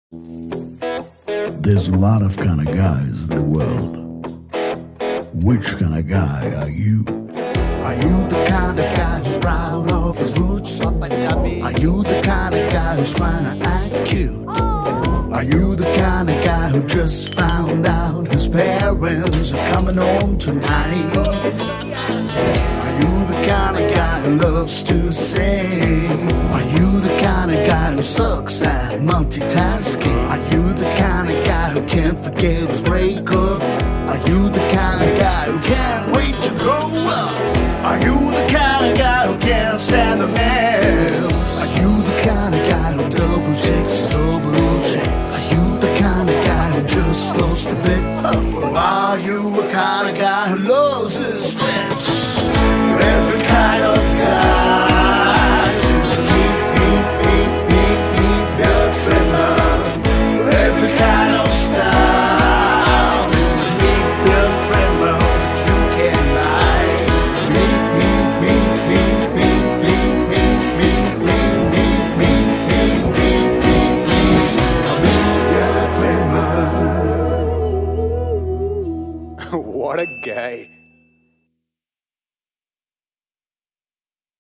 There's a lot of kind of guys in the world. Which kind of guy are you? Are you the kind of guy who's proud of his roots? Are you the kind of guy who's trying to act cute? Are you the kind of guy who just found out his parents are coming home tonight? Are you the kind of guy who loves to sing? Are you the kind of guy who sucks at multitasking? Are you the kind of guy who can't forget his breakup? Are you the kind of guy who can't wait to grow up? Are you the kind of guy who can't stand the mess? Are you the kind of guy who double checks his double checks? Are you the kind of guy who just lost a bit up? Or are you a kind of guy who loves his splits? Every kind of guy who's a beard trimmer. Every kind of style is a beard trimmer you can buy. A beard trimmer. What a guy.